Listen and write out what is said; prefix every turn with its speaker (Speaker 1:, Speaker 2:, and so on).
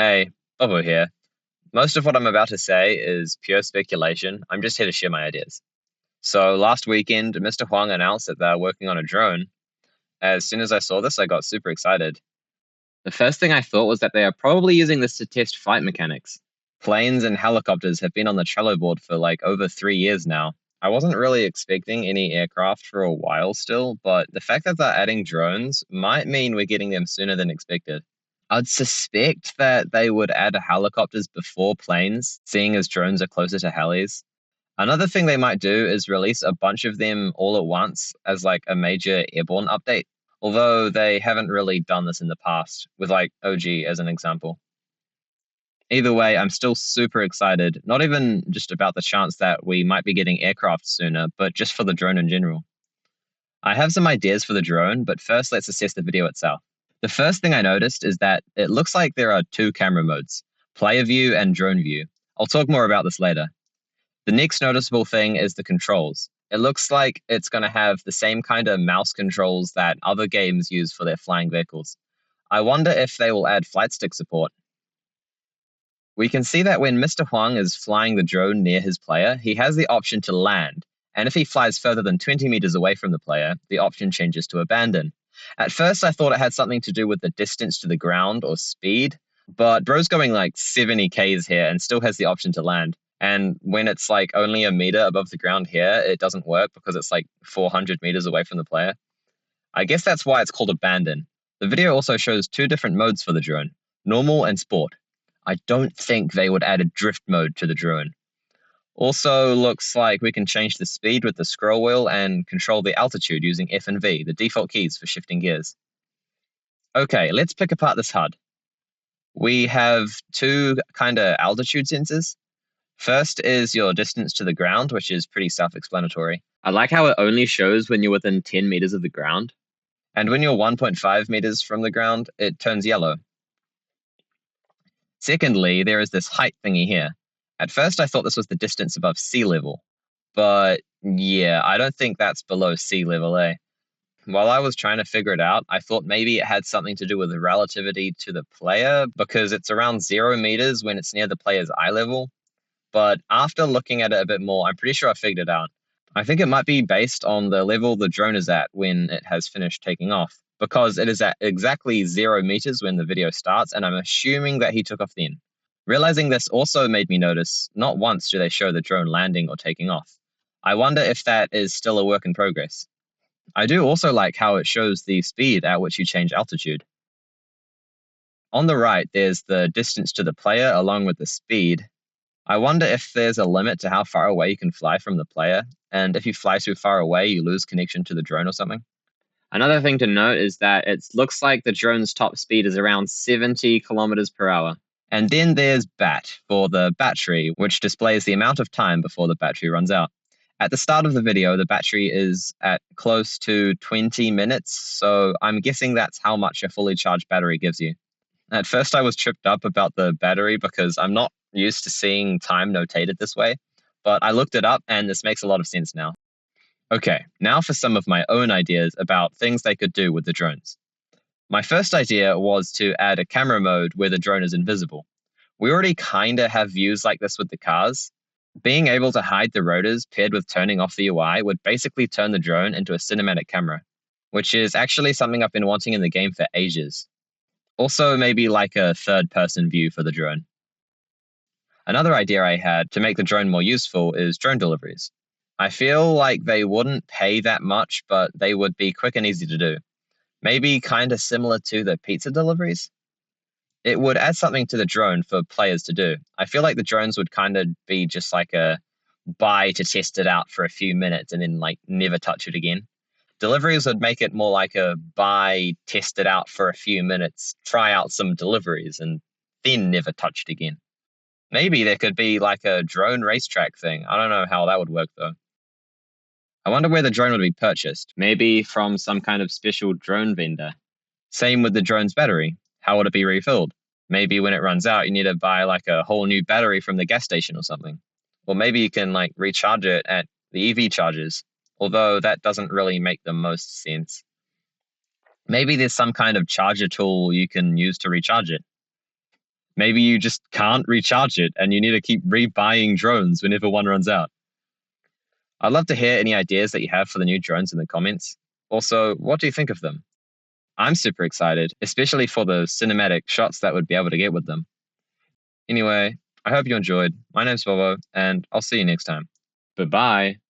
Speaker 1: Hey, Bobo here. Most of what I'm about to say is pure speculation. I'm just here to share my ideas. So last weekend, Mr. Huang announced that they're working on a drone. As soon as I saw this, I got super excited. The first thing I thought was that they are probably using this to test flight mechanics. Planes and helicopters have been on the Trello board for like over 3 years now. I wasn't really expecting any aircraft for a while still, but the fact that they're adding drones might mean we're getting them sooner than expected. I'd suspect that they would add helicopters before planes, seeing as drones are closer to helis. Another thing they might do is release a bunch of them all at once as like a major airborne update, although they haven't really done this in the past, with like OG as an example. Either way, I'm still super excited, not even just about the chance that we might be getting aircraft sooner, but just for the drone in general. I have some ideas for the drone, but first let's assess the video itself. The first thing I noticed is that it looks like there are two camera modes, player view and drone view. I'll talk more about this later. The next noticeable thing is the controls. It looks like it's going to have the same kind of mouse controls that other games use for their flying vehicles. I wonder if they will add flight stick support. We can see that when Mr. Huang is flying the drone near his player, he has the option to land, and if he flies further than 20 meters away from the player, the option changes to abandon. At first, I thought it had something to do with the distance to the ground or speed, but bro's going like 70 Ks here and still has the option to land. And when it's like only a meter above the ground here, it doesn't work because it's like 400 meters away from the player. I guess that's why it's called abandon. The video also shows two different modes for the drone, normal and sport. I don't think they would add a drift mode to the drone. Also looks like we can change the speed with the scroll wheel and control the altitude using F and V, the default keys for shifting gears. Okay, let's pick apart this HUD. We have two kind of altitude sensors. First is your distance to the ground, which is pretty self-explanatory. I like how it only shows when you're within 10 meters of the ground. And when you're 1.5 meters from the ground, it turns yellow. Secondly, there is this height thingy here. At first, I thought this was the distance above sea level. But yeah, I don't think that's below sea level, eh? While I was trying to figure it out, I thought maybe it had something to do with the relativity to the player because it's around 0 meters when it's near the player's eye level. But after looking at it a bit more, I'm pretty sure I figured it out. I think it might be based on the level the drone is at when it has finished taking off, because it is at exactly 0 meters when the video starts, and I'm assuming that he took off then. Realizing this also made me notice not once do they show the drone landing or taking off. I wonder if that is still a work in progress. I do also like how it shows the speed at which you change altitude. On the right, there's the distance to the player along with the speed. I wonder if there's a limit to how far away you can fly from the player, and if you fly too far away, you lose connection to the drone or something. Another thing to note is that it looks like the drone's top speed is around 70 kilometers per hour. And then there's BAT for the battery, which displays the amount of time before the battery runs out. At the start of the video, the battery is at close to 20 minutes, so I'm guessing that's how much a fully charged battery gives you. At first, I was tripped up about the battery because I'm not used to seeing time notated this way, but I looked it up and this makes a lot of sense now. Okay, now for some of my own ideas about things they could do with the drones. My first idea was to add a camera mode where the drone is invisible. We already kinda have views like this with the cars. Being able to hide the rotors paired with turning off the UI would basically turn the drone into a cinematic camera, which is actually something I've been wanting in the game for ages. Also, maybe like a third-person view for the drone. Another idea I had to make the drone more useful is drone deliveries. I feel like they wouldn't pay that much, but they would be quick and easy to do. Maybe kind of similar to the pizza deliveries. It would add something to the drone for players to do. I feel like the drones would kind of be just like a buy to test it out for a few minutes and then like never touch it again. Deliveries would make it more like a buy, test it out for a few minutes, try out some deliveries, and then never touch it again. Maybe there could be like a drone racetrack thing. I don't know how that would work though. I wonder where the drone would be purchased. Maybe from some kind of special drone vendor. Same with the drone's battery. How would it be refilled? Maybe when it runs out, you need to buy like a whole new battery from the gas station or something. Or maybe you can like recharge it at the EV chargers, although that doesn't really make the most sense. Maybe there's some kind of charger tool you can use to recharge it. Maybe you just can't recharge it and you need to keep rebuying drones whenever one runs out. I'd love to hear any ideas that you have for the new drones in the comments. Also, what do you think of them? I'm super excited, especially for the cinematic shots that we'd be able to get with them. Anyway, I hope you enjoyed. My name's Bobo, and I'll see you next time. Bye-bye.